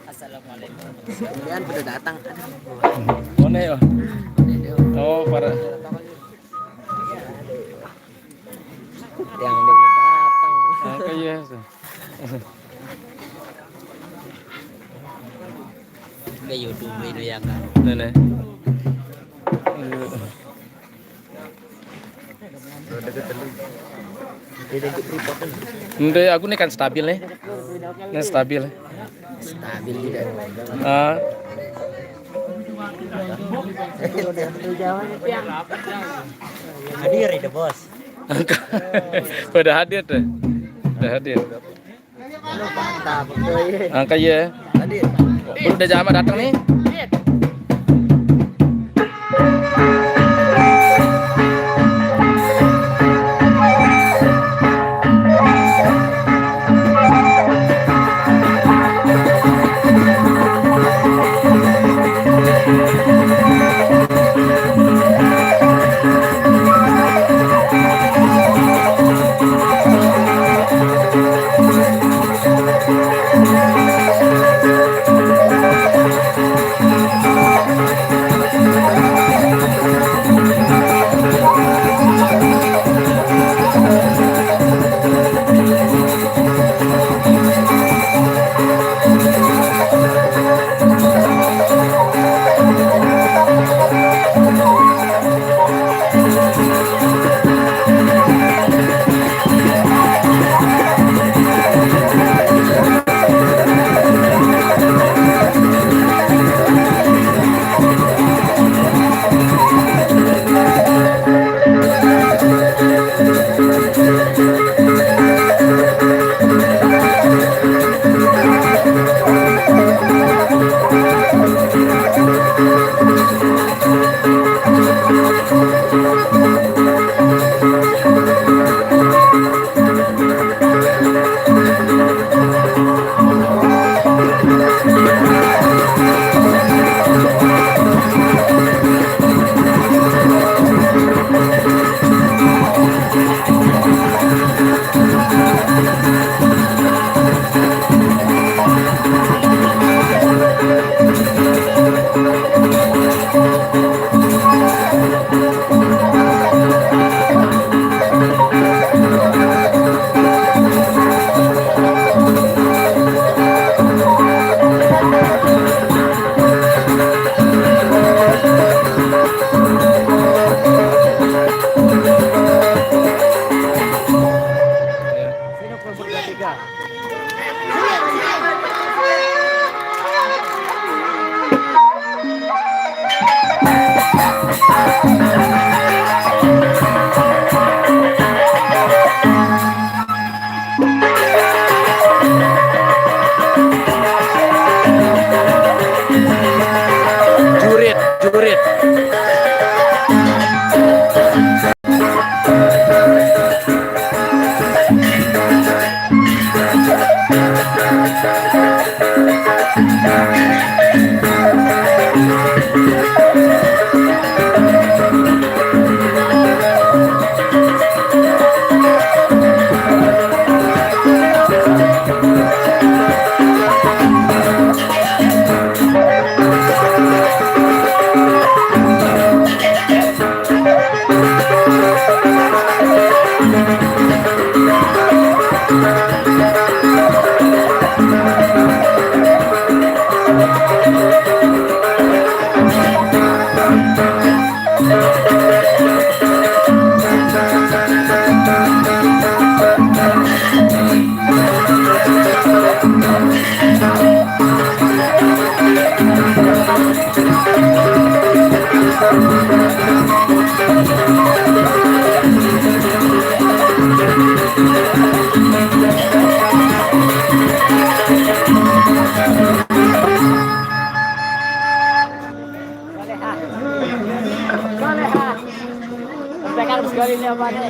Assalamualaikum. Kemudian sudah datang. Mana ya? Oh, para. Yang udah datang. Kayak Ke YouTube itu ya kan. Nenek. Nanti aku nih kan stabil nih. Ini stabil. Stabil tidak. Hadir itu bos. Udah hadir deh. Udah hadir. Mantap. Angka ya. Hadir. Udah jamaah datang nih. Sekali ni apa ni?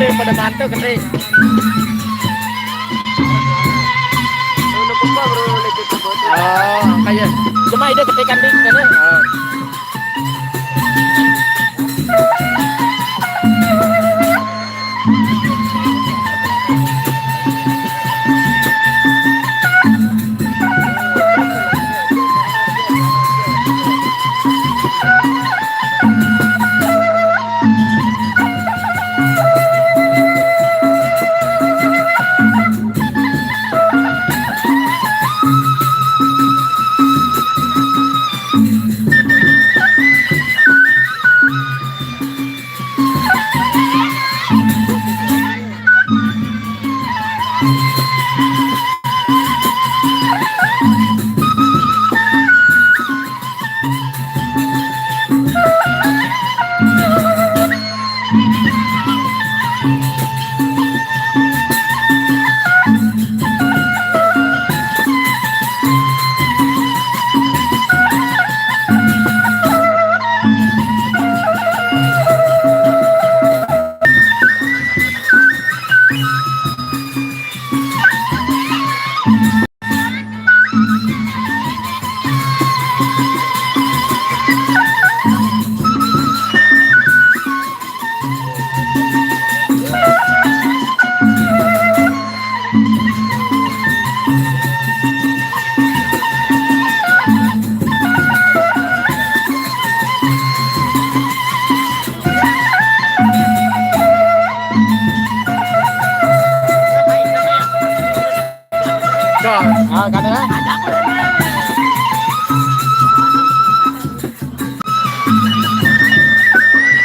gede pada mantu gede. Oh, kayak cuma ide ketekan di sana. Oh.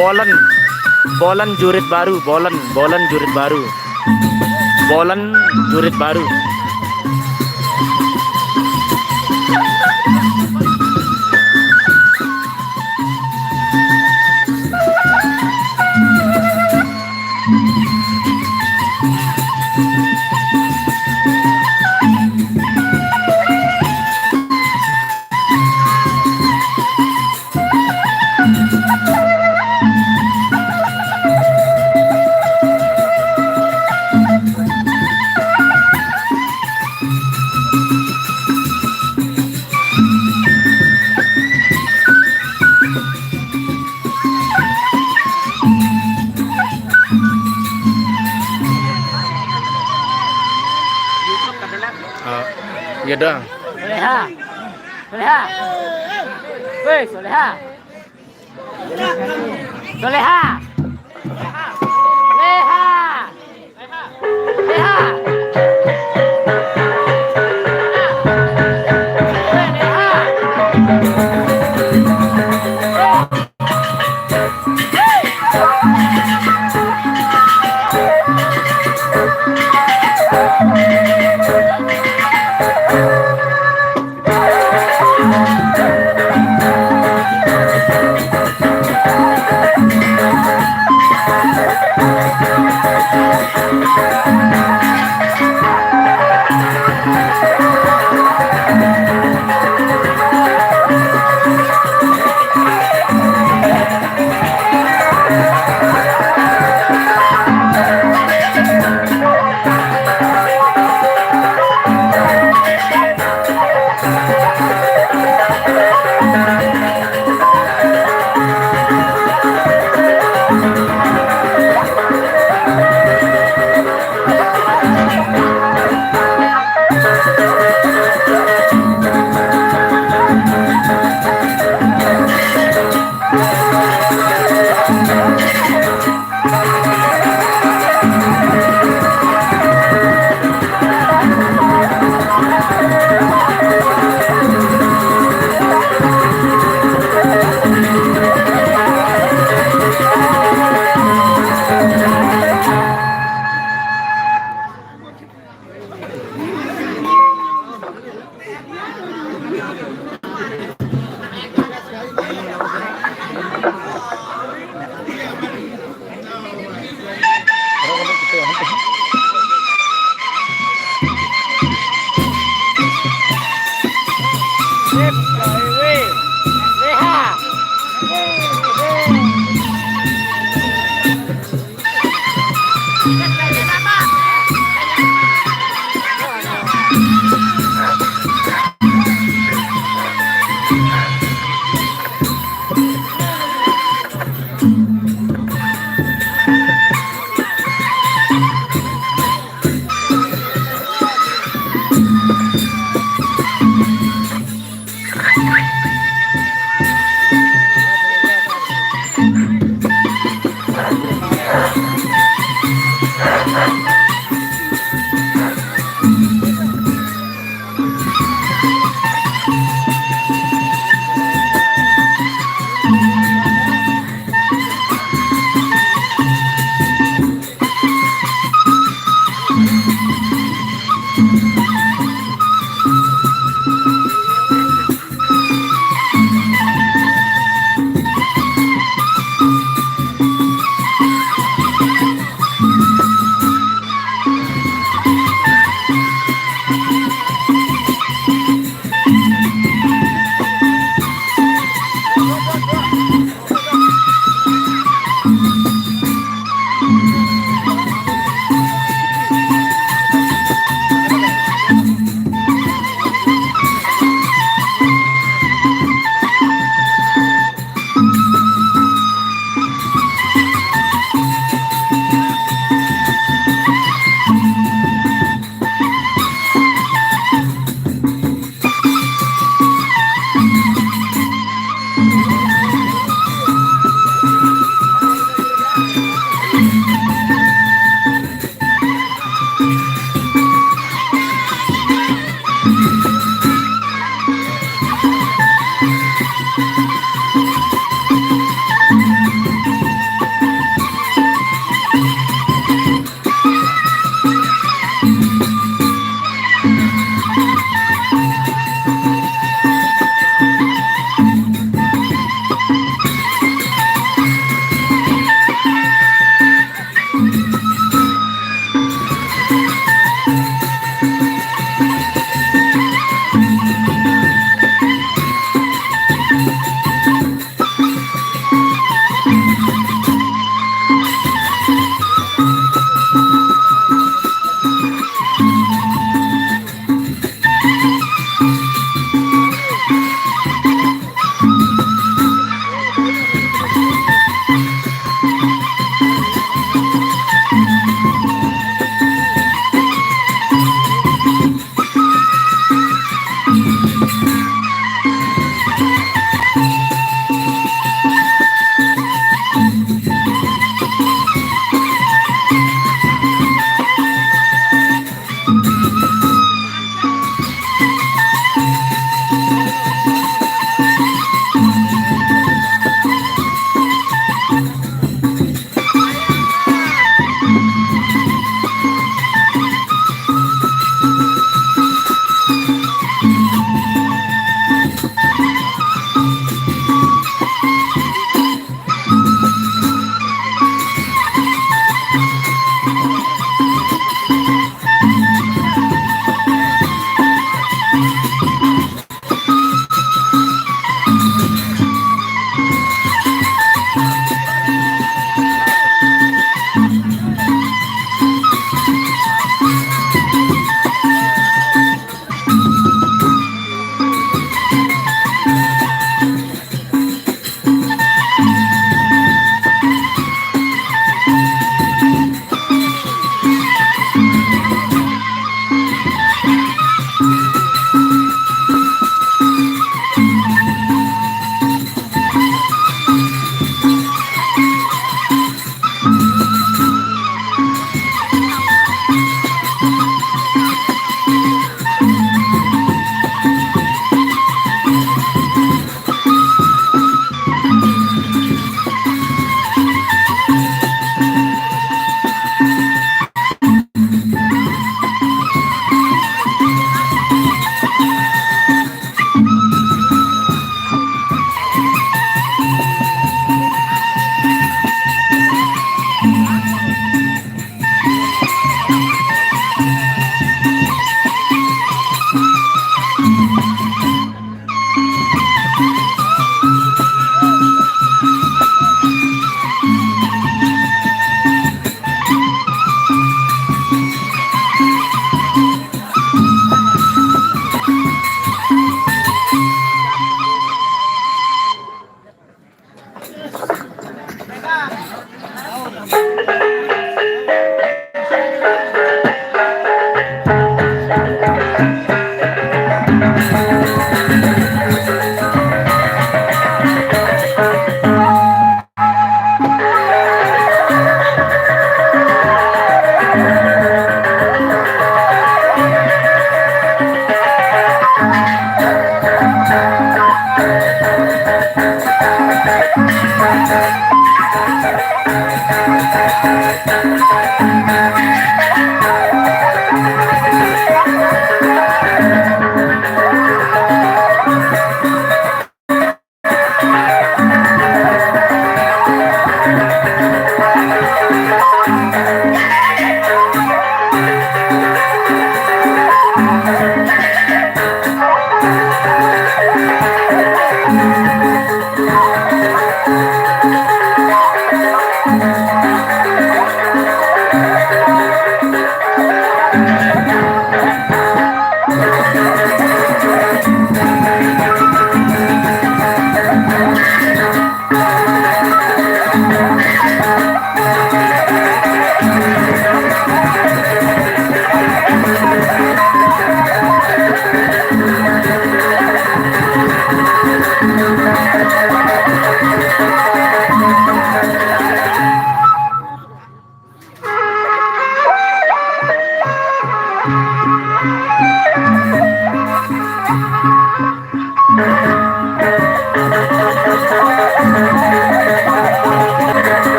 Bolen, bolen jurit baru, bolen jurit baru, bolen jurit baru. Ya dah. Soleha. Soleha. Woi, Soleha. Soleha. Leha. Leha.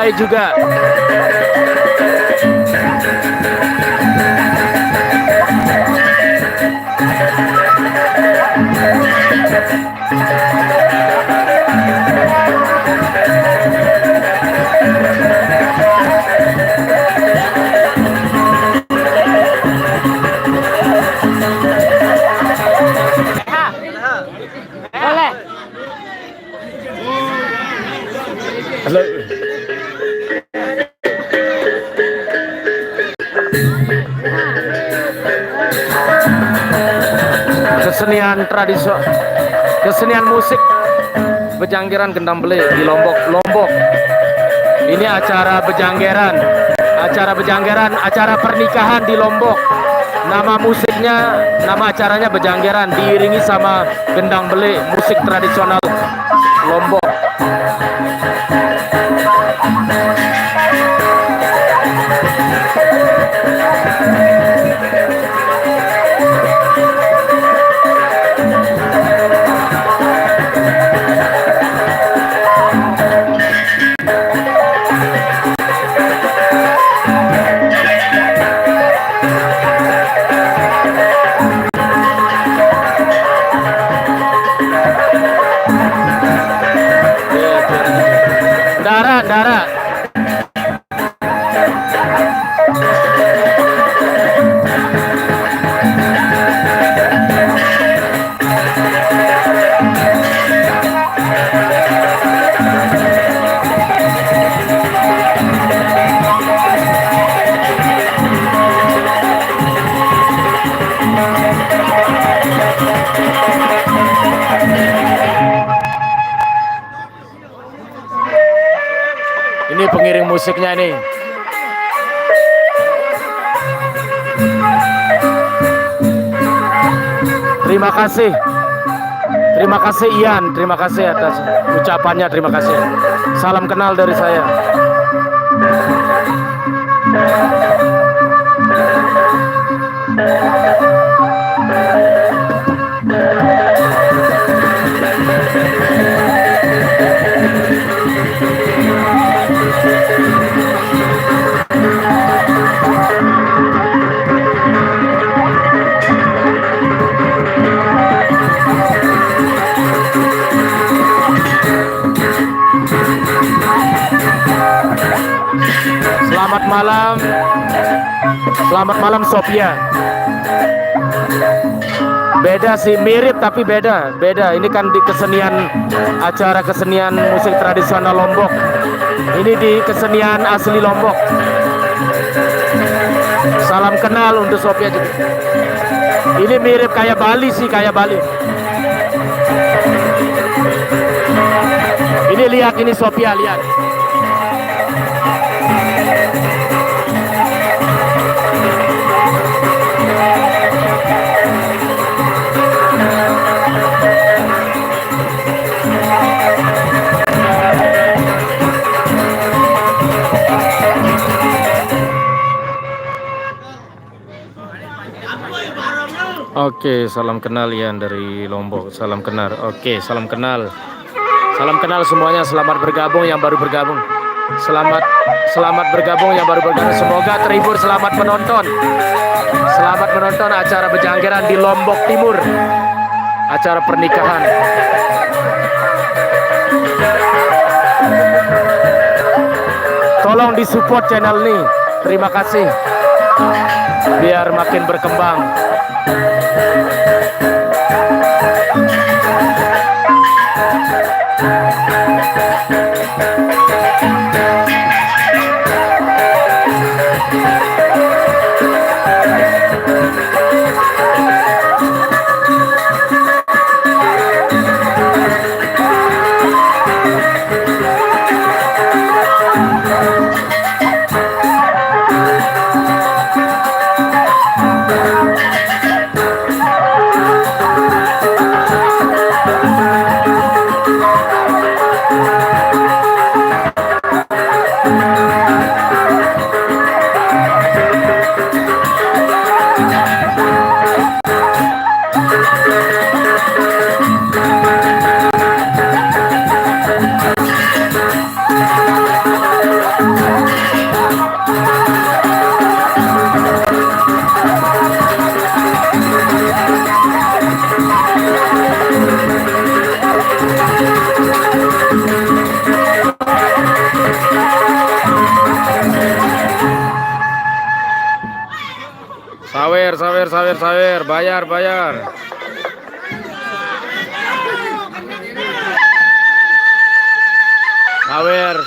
baik juga. Boleh. Halo. Kesenian musik Bejanggeran Gendang Bele di Lombok. Ini acara Bejanggeran, acara pernikahan di Lombok. Nama musiknya, nama acaranya Bejanggeran, diiringi sama Gendang Bele, musik tradisional Lombok. Dara. Ini pengiring musiknya ini. Terima kasih Ian, terima kasih atas ucapannya, terima kasih. Salam kenal dari saya. Selamat malam Sophia. Beda sih, mirip tapi beda. Ini kan di acara kesenian musik tradisional Lombok. Ini di kesenian asli Lombok. Salam kenal untuk Sophia juga. Ini mirip kayak Bali sih, kayak Bali. Ini lihat, ini Sophia, lihat. Oke, salam kenal Ian dari Lombok. Salam kenal. Oke, salam kenal. Salam kenal semuanya. Selamat bergabung yang baru bergabung. Selamat bergabung yang baru bergabung. Semoga terhibur. Selamat menonton acara Bejanggeran di Lombok Timur. Acara pernikahan. Tolong disupport channel ini. Terima kasih. Biar makin berkembang. sawer, bayar, bayar. Sawer.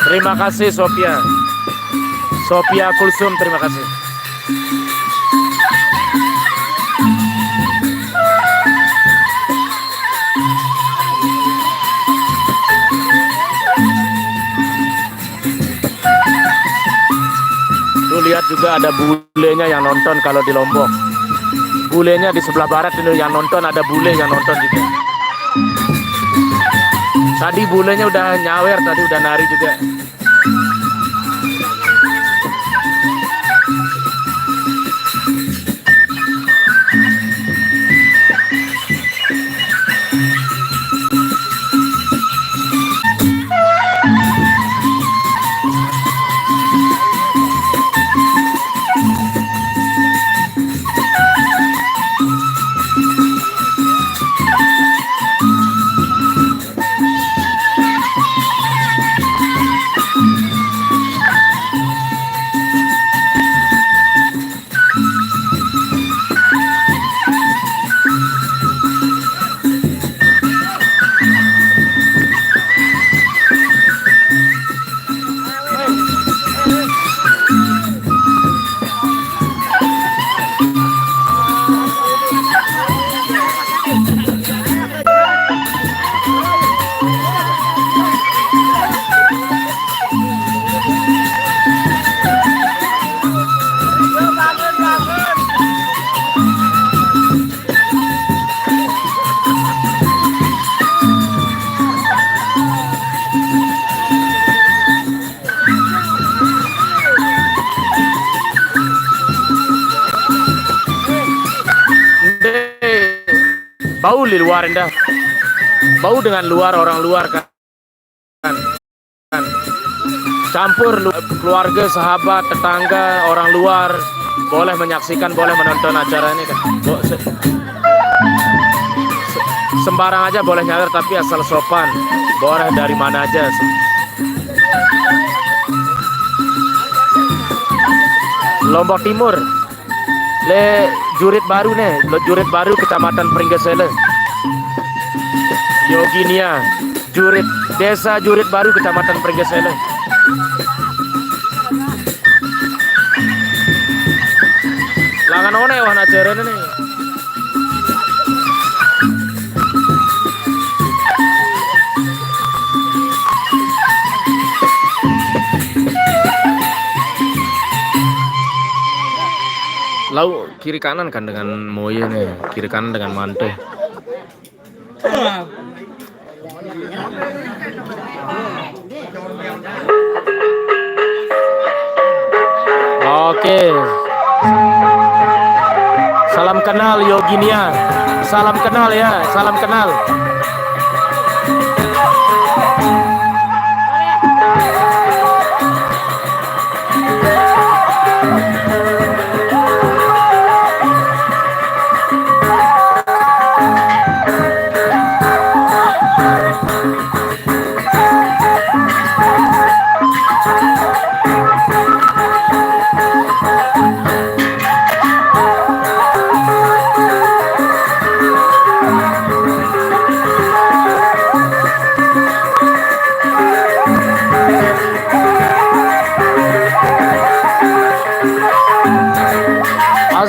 Terima kasih Sophia. Sophia Kulsum, terima kasih. Tuh lihat juga ada bulenya yang nonton kalau di Lombok. Bulenya di sebelah barat ini yang nonton, ada bule yang nonton juga. Tadi bulenya udah nyawer, tadi udah nari juga. Bau di luar Anda. Bau dengan luar, orang luar kan. Campur keluarga, sahabat, tetangga, orang luar boleh menyaksikan, boleh menonton acara ini kan. Sembarang aja boleh nyawer tapi asal sopan. Boleh dari mana aja. Lombok Timur. Le Jurit Baru nih, Jurit Baru Kecamatan Pringgesele. Yoginia, Jurit, Desa Jurit Baru Kecamatan Pringgesele. Langan one wahana acara ini. Lau kiri kanan kan dengan moye nih, kiri kanan dengan mantu. Oke. Salam kenal Yoginia. Salam kenal ya, salam kenal.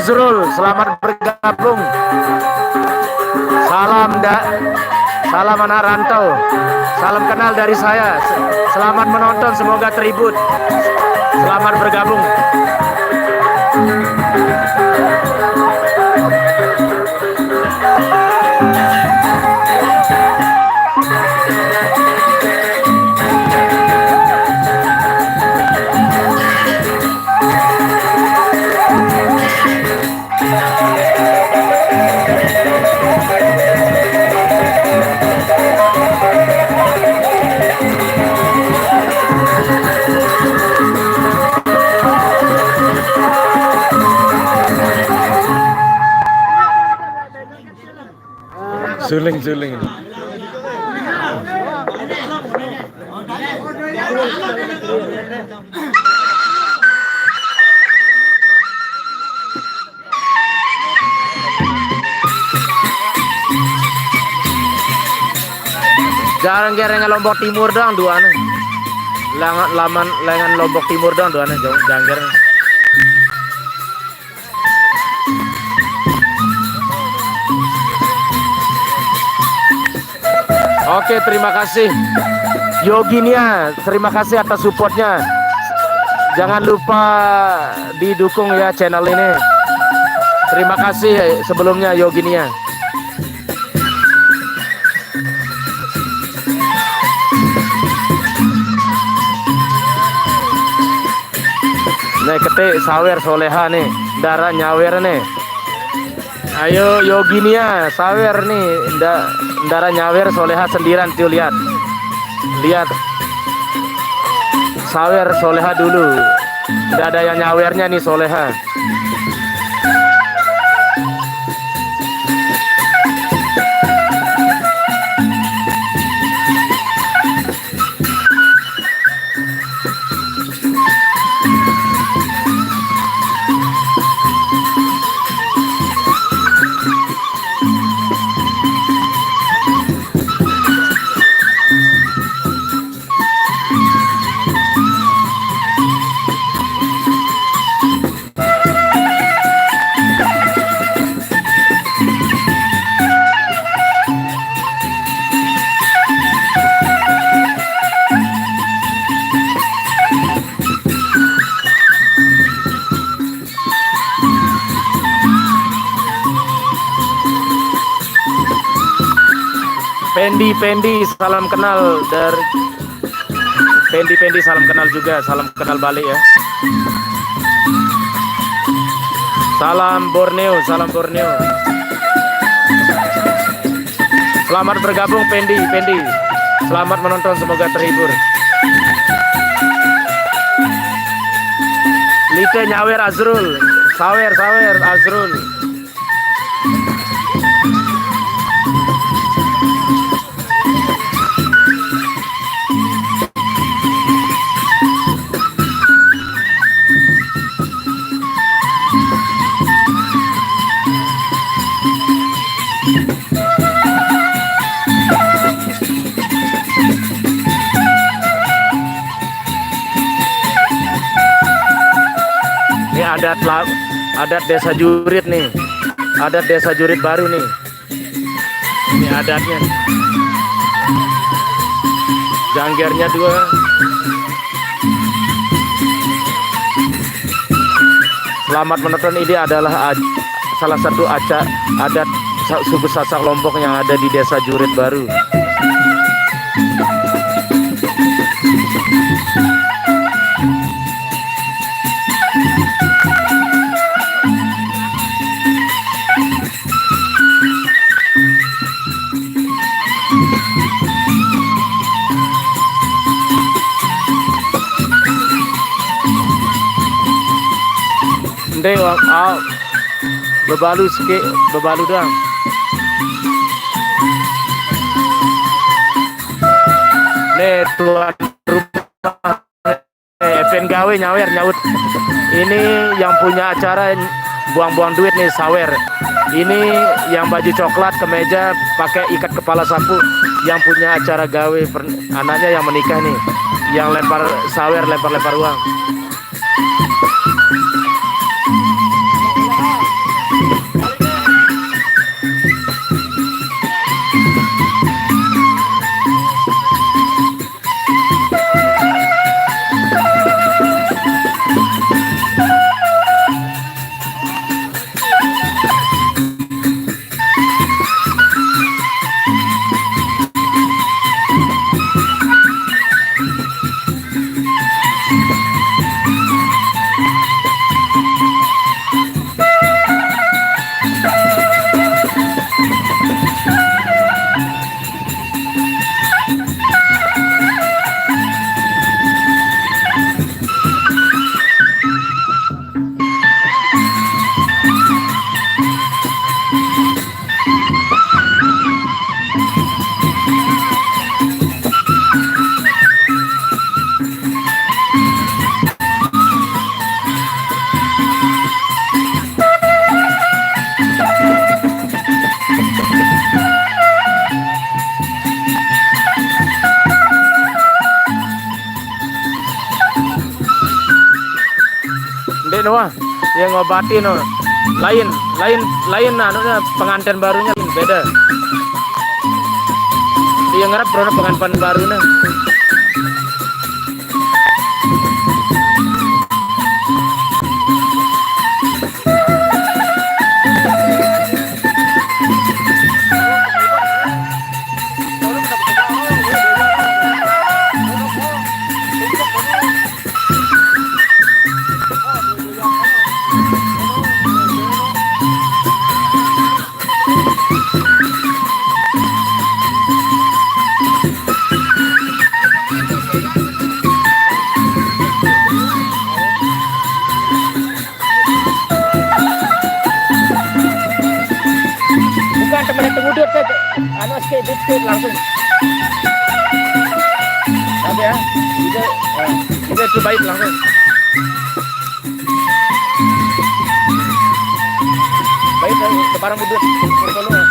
Azrul, selamat bergabung. Salam anak rantau. Salam kenal dari saya. Selamat menonton, semoga terhibur. Selamat bergabung. Suling. Jarang gereng Lombok Timur dong duane. Lengan Lombok Timur dong duane jarang gereng. Oke, terima kasih Yoginia, terima kasih atas supportnya. Jangan lupa didukung ya channel ini. Terima kasih sebelumnya Yoginia. Nih ketik sawer soleha nih, darah nyawer nih. Ayo Yoginia, sawer nih, darah nyawer soleha sendirian tuh lihat. Sawer soleha dulu. Tidak ada yang nyawernya nih soleha. Pendi, salam kenal dari Pendi, salam kenal juga, salam kenal balik ya. Salam Borneo. Selamat bergabung Pendi. Selamat menonton, semoga terhibur. Lite nyawer Azrul, sawer Azrul. Adat desa jurit nih, adat desa jurit baru nih. Ini adatnya, janggernya 2. Selamat menonton. Ini adalah salah satu adat suku Sasak Lombok yang ada di desa jurit baru. Ndek bebalu sikit, bebalu doang. Nih tuan rumah Epen gawe nyaut. Ini yang punya acara buang-buang duit nih, sawer. Ini yang baju coklat kemeja pakai ikat kepala sapu, yang punya acara gawe anaknya yang menikah nih, yang lempar sawer, lempar uang. Ndek Noah yang ngobatin no. Lain anunya pengantin barunya beda. Dia ngarep produk pengantin barunya. Bukan temen yang tengudut deh, anu skip langsung. Tapi ya, itu terbaik langsung. Baik, keparang mudut, tolong.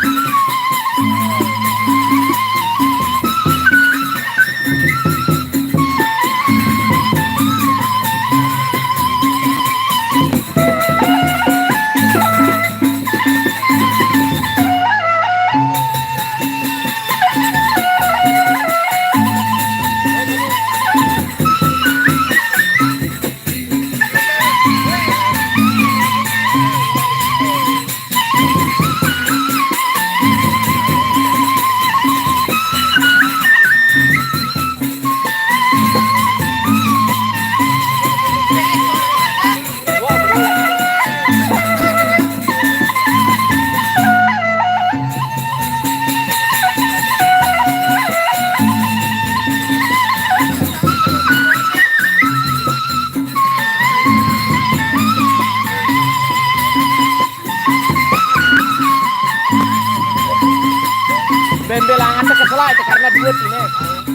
Bembel langan teh kesela itu karena duit ini.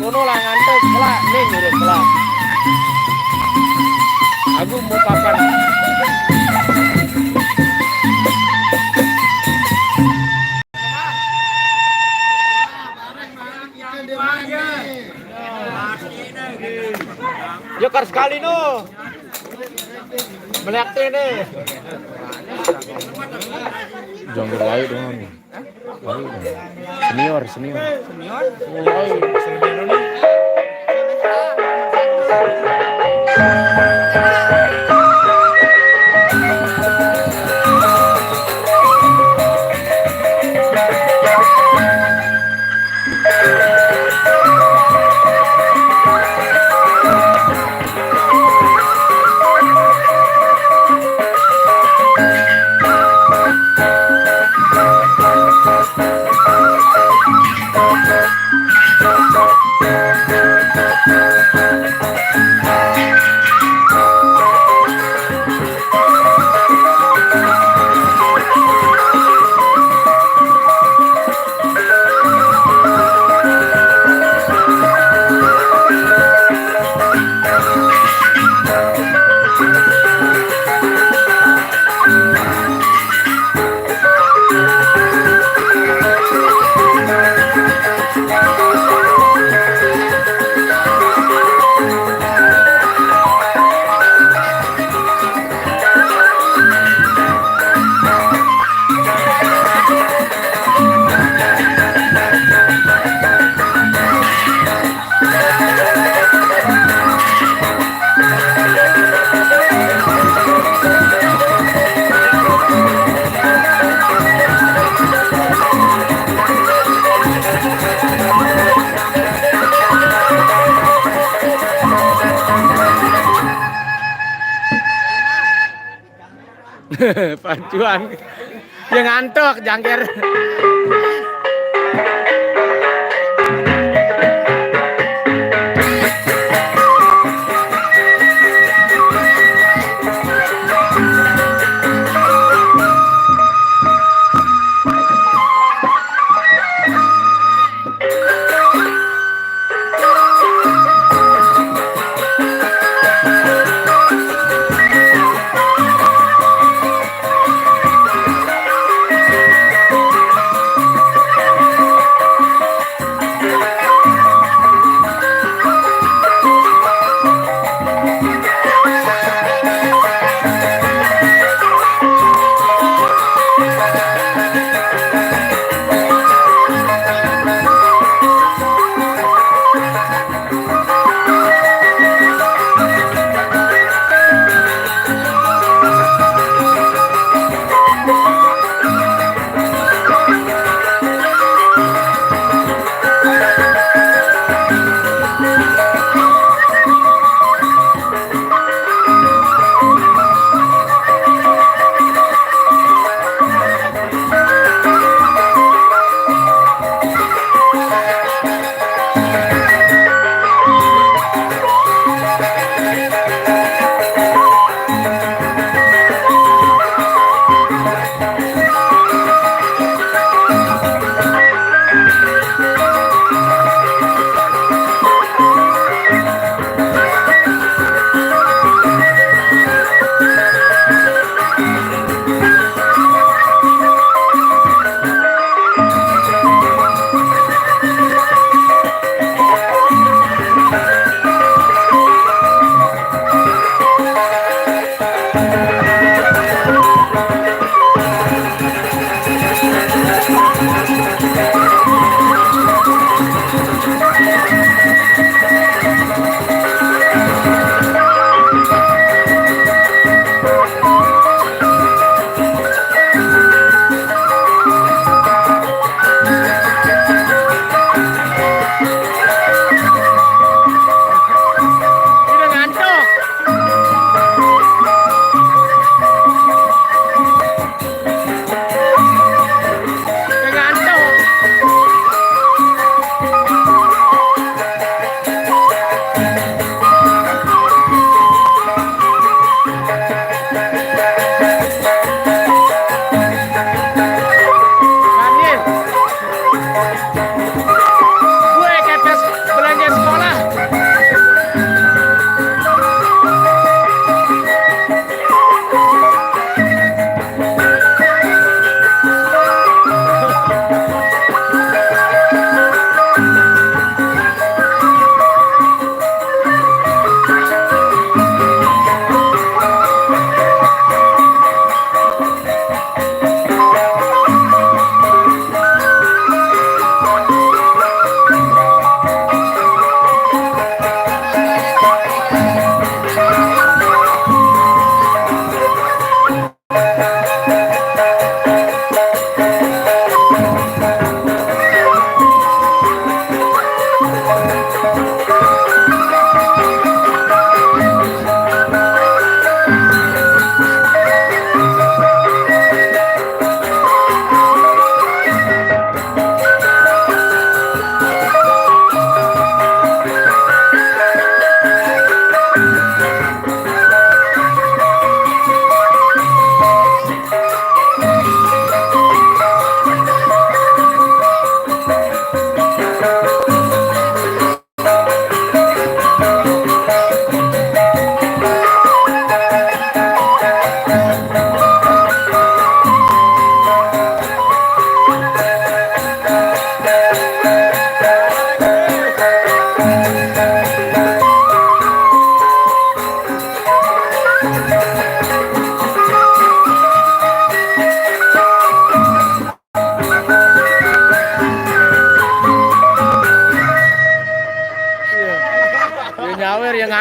Kono langan teh kesela ning udah kesela. Aku mau papan. Jokar sekali no. Melihat ini. Jangan lain dong. Senior. Pacuan yang ngantuk jangkir.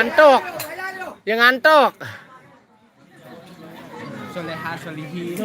ngantuk. Yang ngantuk. Soleha solihin.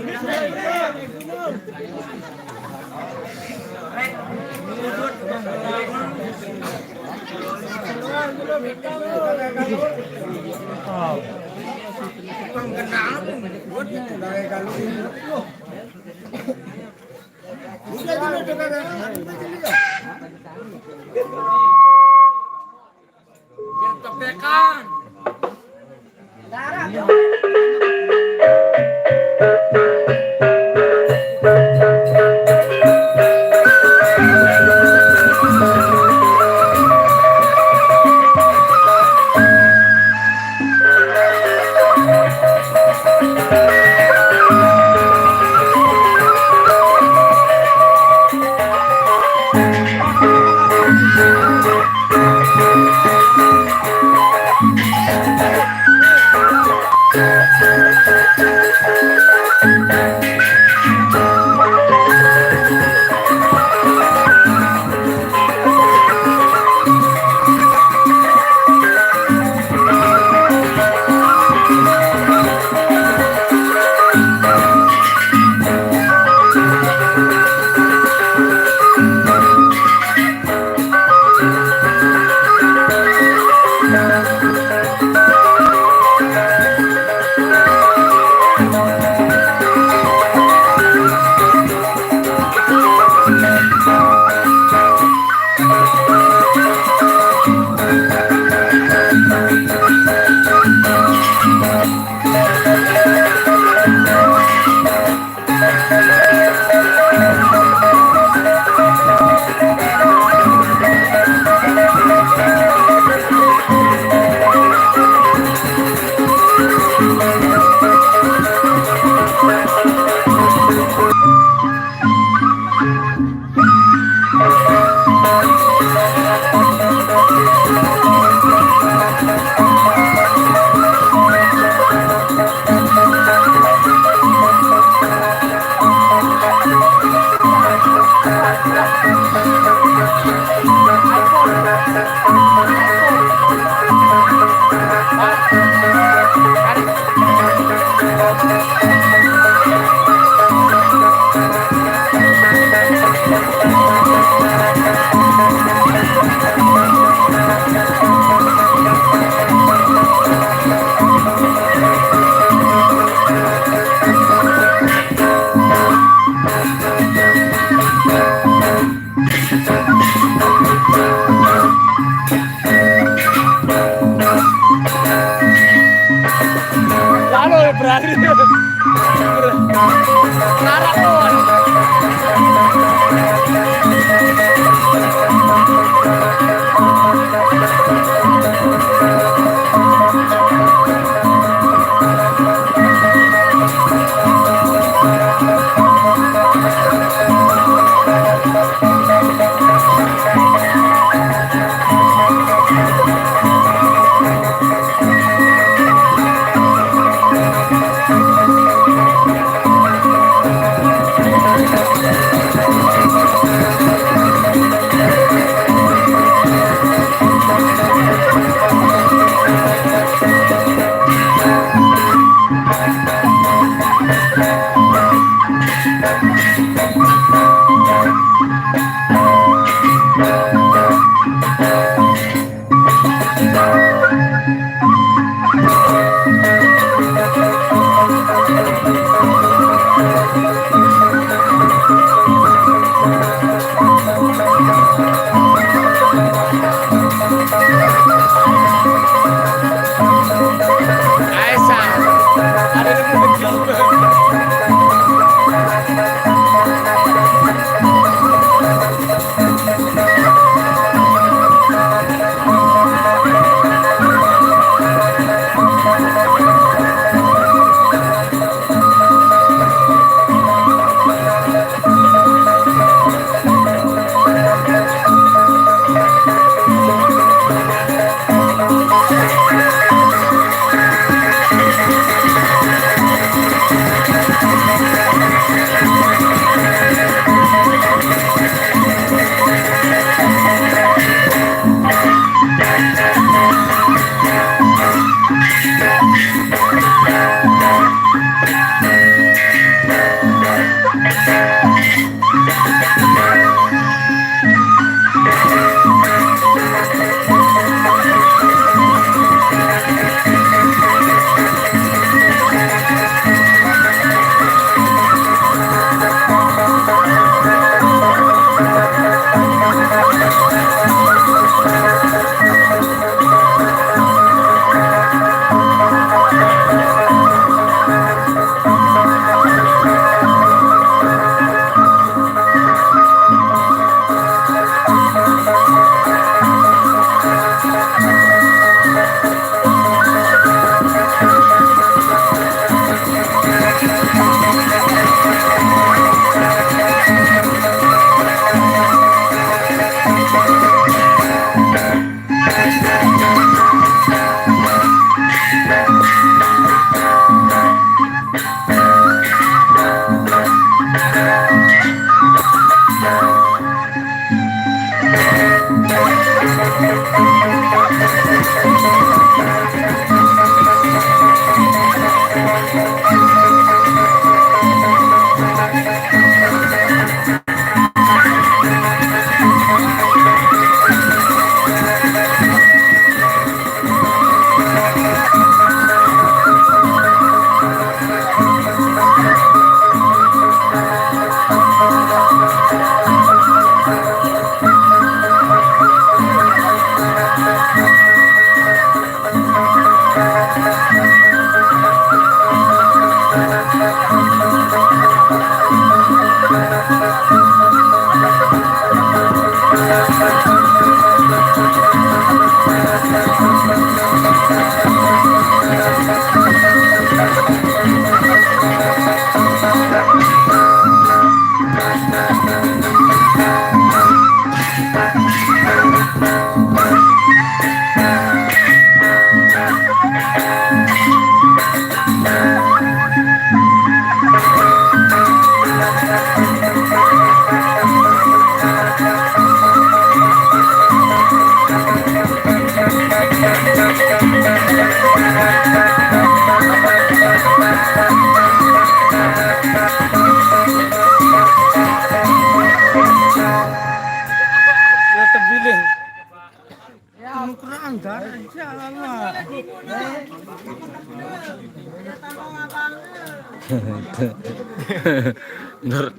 Menurut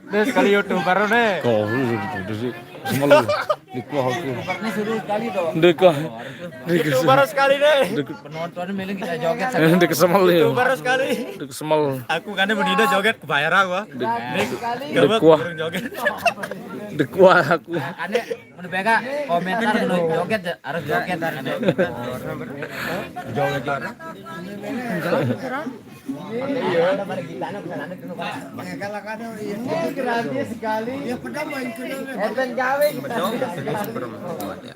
Deh sekali YouTuber deh. kau sih semalam di kuah aku. Ini suruh kali tuh. Di kuah. YouTuber sekali deh. Penonton milih kita joget. Di kesemal ya. YouTuber sekali. Di kesemal. Aku kan menida joget kebayar gua. Di kuah. Joget. Di kuah aku. Ane mun bega komentar nu joget harus joget ane. Joget. Gratis sekali. Ya pernah main ke Eden gawe.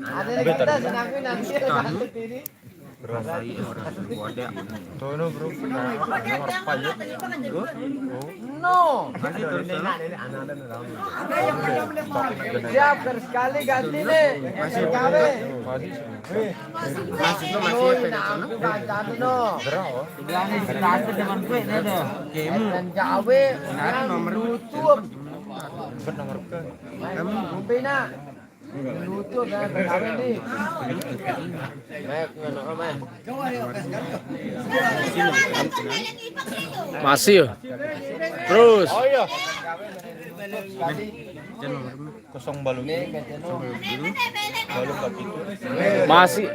Ada kita senangin nanti ini. Tono bro. No. Siap sekali ganti nih. Eden gawe. Masih no. Bilangnya distraksi dengan gue nih deh. Eden gawe. Nomor YouTube. Nomor ke. Pina. YouTube ya gawe nih. Masih ya? Terus. Oh iya. Kosong balung. Balung kaki itu. Masih.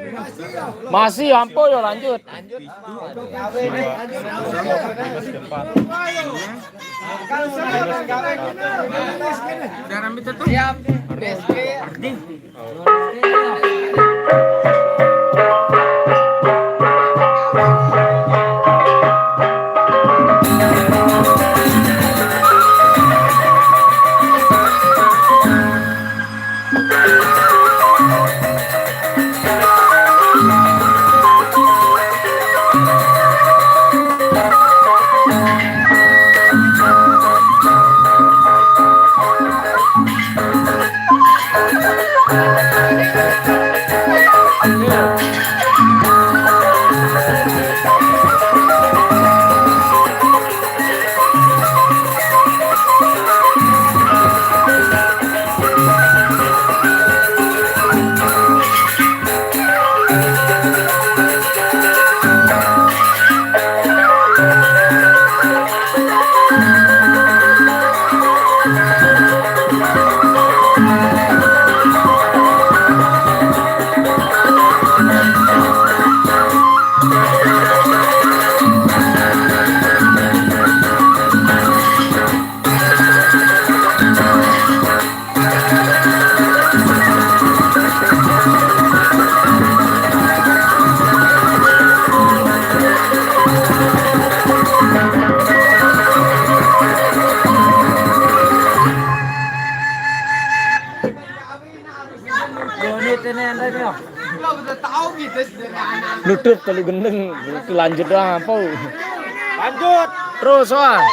Masih ampo yo lanjut. Siap. BSG. Nutup tali gendeng. Lanjut dah apa? Lanjut. Terus wah.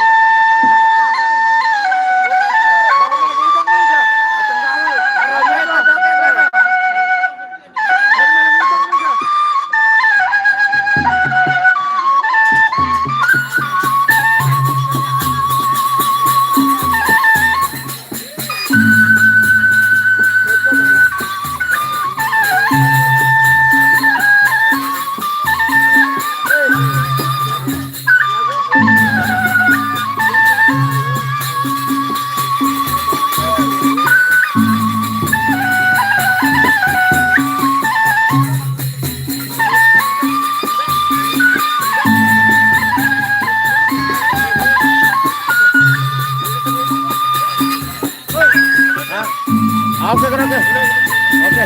Oke, oke. Oke.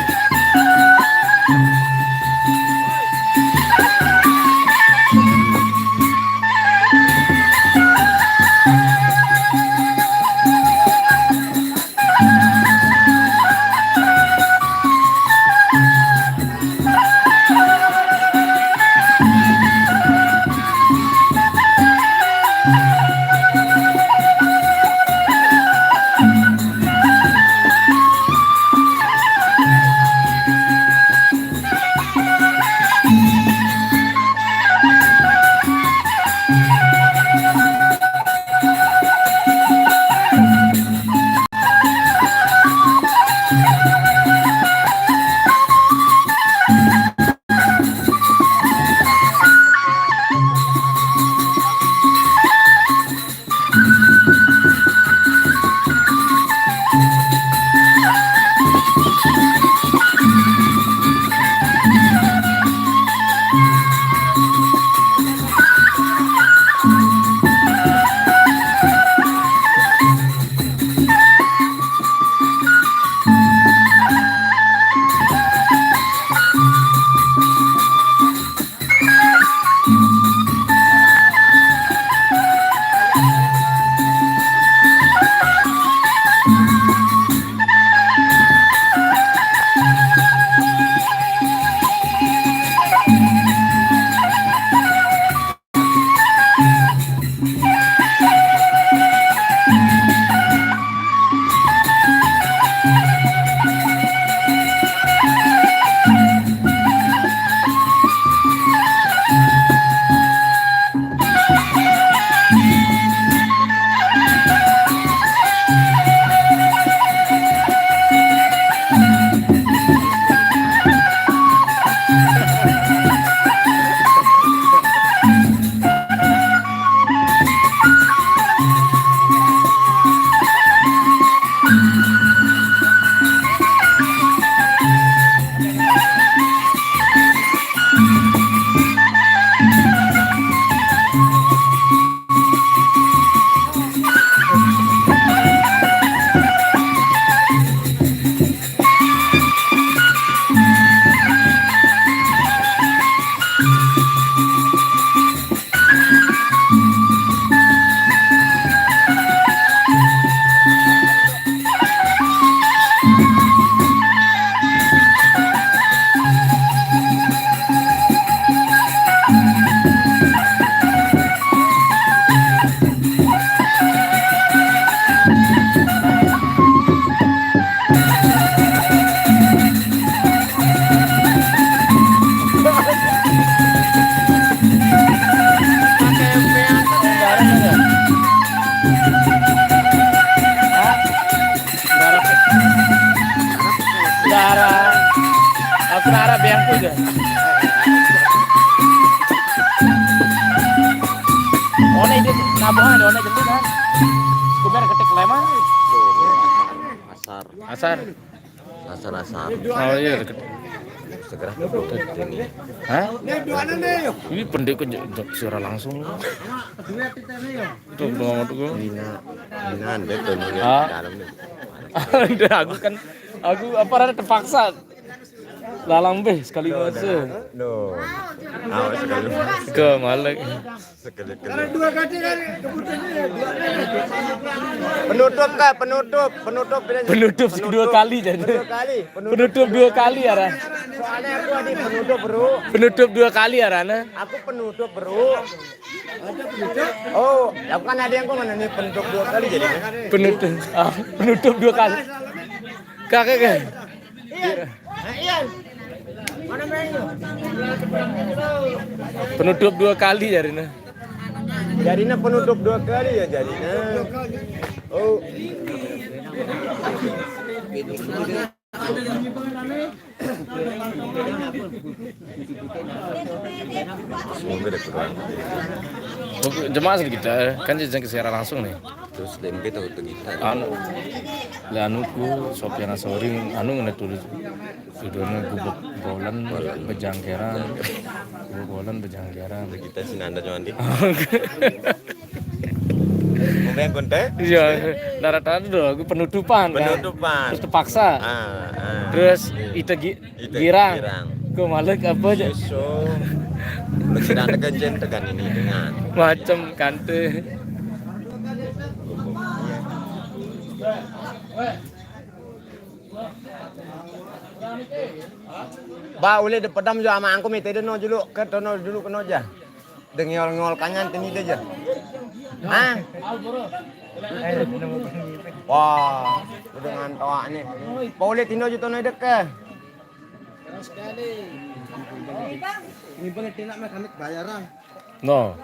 Aku harap yang aja. One itu nabuhan, one jendut kan. Kuber ketik lemah. Asar. Asar. Oh iya. Segera. Hah? Ini pendek suara langsung. Tuh banget gua. Ini ande tuh dalam nih. Aku apa rada terpaksa. Lalang beh sekali masa. Loh. Awas sekali. Ke malek. Sekali. Dua kali keputusannya Penutup dua kali jadi. Penutup dua kali Ara. soalnya aku ada penutup bro. Penutup dua kali Arana. Aku penutup bro. Oh, ya kan ada yang kok mana nih penutup dua kali jadi. Penutup dua kali. Kakek kan. Iya. Mana main? Penutup dua kali Arina. Jadinya penutup 2 kali ya jadinya. Oh. Semoga ada kurang. Jemaah kita kan jenjang ke siaran langsung nih. Terus DMP tahu kita. Anuku Sofian Asori ngene tulis judulnya gubuk bolan bejangkeran. Gubuk bolan bejangkeran. Kita sinanda cuman di. Yang konten? Iya, daratan dulu aku penutupan. Terus terpaksa. Terus itu girang. Kau malek apa aja? So, lebih ada ganjen tekan ini dengan macam kante. Ba ule de pedam jo ama angko mete deno dulu ke tono dulu keno aja. Dengiol-ngol kanyan tini aja. Ah. Wah, udah ngantoak nih. Paule tino jo tono dek ke. Ini bang tidak mekanik bayaran. No.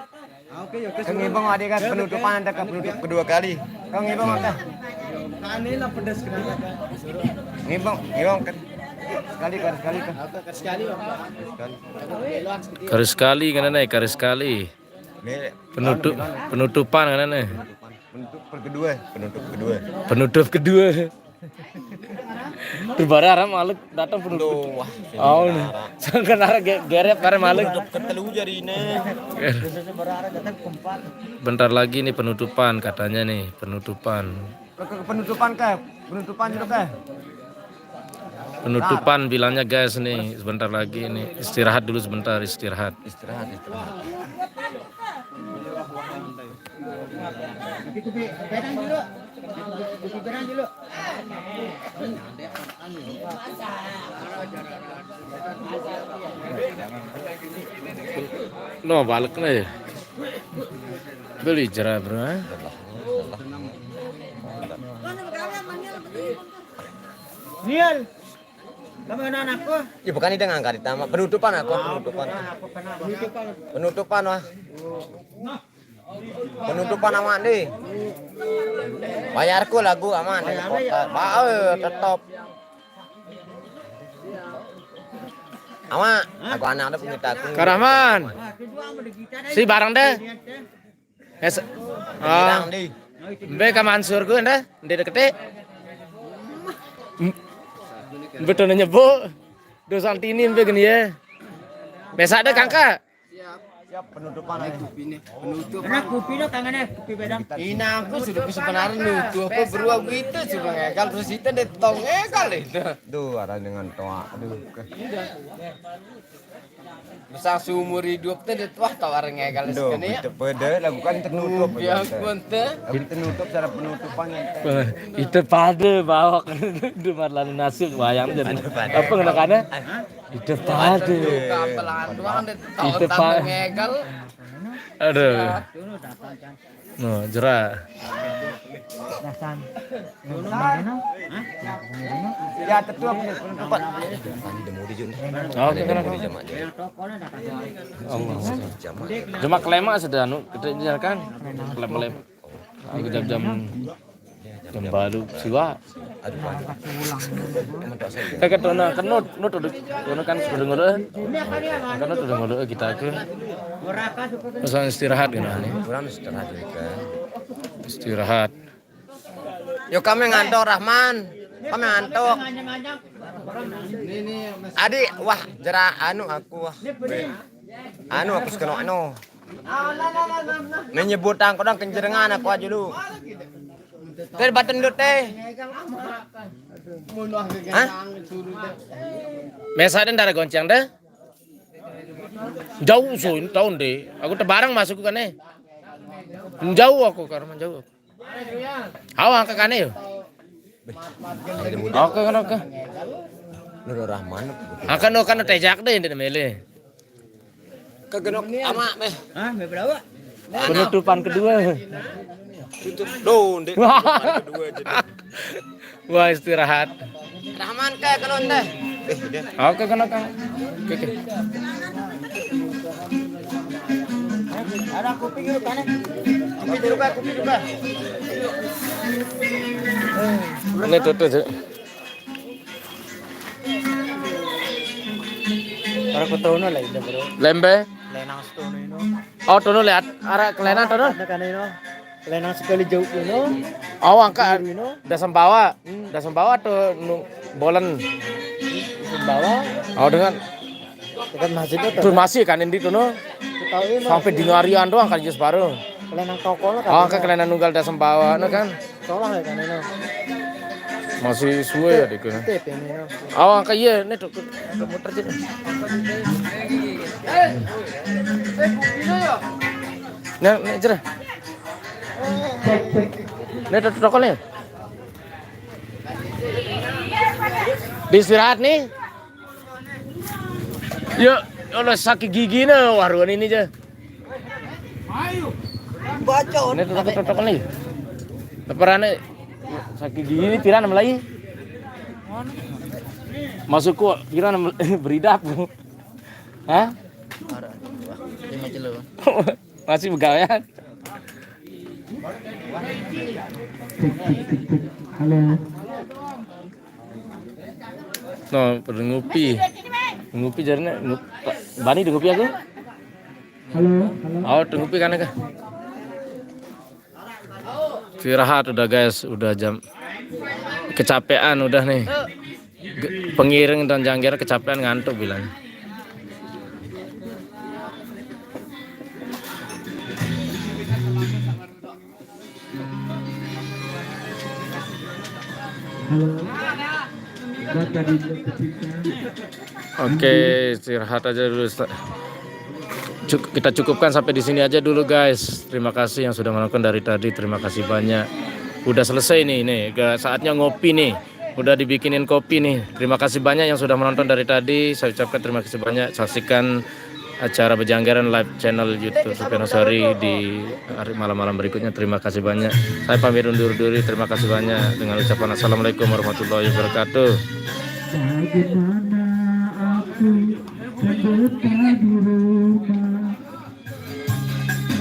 Oke, Kang Ibang ada kan penutupan ada penutup kedua kali. Kang Ibang ada. Kane lah pedas kenapa? Ibang kan sekali kan. Karis sekali kan nih, karis sekali. Penutupan kan nih. Penutup kedua. Terbara arah malek datang penutup. Oh, sangkan arah gerep arah malek. ketelu jari ini. Bentar lagi nih penutupan katanya nih, penutupan. Penutupan itu kah? Penutupan bilangnya guys nih, sebentar lagi nih. Istirahat dulu sebentar, istirahat. No, balik nih. Beli jerah bro. Niel. Kamu anakku. Ya bukan ini ngangkat ditama. Penutupan aku, penutupan. Penutupan wah. Penutupan aman deh. Bayarku lagu aman. Bau tetap. Ama, aku anak ada punya takut. Karaman. Si barang deh. Bilang deh. Mbe ka Mansur ku nda, ndek dekete. Betul nyebut. Do santini mbe gini ya. Besa ada kangka. Siap penutupan aja. Anak kopi no tangannya kopi bedang. Ina aku sudah sebenarnya nutup apa beruang gitu sudah ngekal terus itu detong ngekal itu. Duh ada dengan toa. Aduh. Besar seumur hidup teh wah tawar ngekal sekali ya. Itu beda lakukan ternutup. Ya kunte. Ternutup cara penutupannya. Itu pada bawa dumar lalu nasib wayang jadi. Apa kena-kena? Itu pada. Kapelan doang Itu pada. ngekal. Aduh. No, jerah. Ya tetua penutupan. Oke, kenapa? Cuma kelema sudah anu kita kan kelem-kelem. Aku jam-jam baru siwa. Kakek tona kenut tona kan sudah ngode. Kenut sudah ngode kita ke. Terus istirahat gini. Kurang istirahat juga. Istirahat. Yo kami ngantor Rahman. Kami ngantor. Adik, wah jera anu aku wah. Anu aku sekeno anu. Menyebut tang kodang kenjerengan aku aja dulu. Ke baten dut teh. Hah? Mesa dan darah goncang deh. Jauh so tahun deh. Aku tebarang masuk ke kane. Jauh aku karena jauh. Awang ke kane yo. Oke kan oke. Nur Rahman. Akan kan tejak deh ini mele. Kegenok ama meh. Hah, berapa? Penutupan kedua. Tutup do ndek. Kedua jadi. Wah istirahat. Rahman kayak kelon teh. Oke kan oke. Oke. Ada kopi gitu kan? Kopi juga. Ini tutup. Para ko tono lah ida bro. Lembe. Lenang stono ino. Oh tono lihat arah kelena tono. Ada kan ino. Lenang sekali jauh ino. Oh angka dasam bawa tuh bolen. Bawa. Oh dengan Dekat masjid itu. tuh masih kan ini tuh Tahu ini sampai di ngarian doang kan just baru. lenang toko lah kan. Oh angka kelena nunggal dasam bawa kan Tolong ya kan ino. masih suwe ya dik. Tep ini ino. Oh angka iya nih tuh muter aja. Nah, jerah. Nih tuh tokolnya. Istirahat nih. Yuk, Allah sakit gigi nih warung ini aja. Bacot. Ini tuh nih. Leparannya sakit gigi ini tiran mulai. Masuk kok tiran beridak. Hah? Masih begawean. Halo. No, pada ngopi. Ngopi jarina Bani ngopi aku. Halo. Oh, ngopi kan ka. Istirahat udah guys, udah jam kecapean udah nih. Pengiring dan jangkir kecapean ngantuk bilang. Oke, istirahat aja dulu. Kita cukupkan sampai di sini aja dulu guys. Terima kasih yang sudah menonton dari tadi. Terima kasih banyak. Udah selesai nih. Saatnya ngopi nih. Udah dibikinin kopi nih. Terima kasih banyak yang sudah menonton dari tadi. Saya ucapkan terima kasih banyak. Saksikan acara Bejanggaran live channel YouTube Sufyan Husari di hari malam-malam berikutnya. Terima kasih banyak. Saya pamit undur diri. Terima kasih banyak dengan ucapan assalamualaikum warahmatullahi wabarakatuh. Bagaimana aku yang betah di rumah.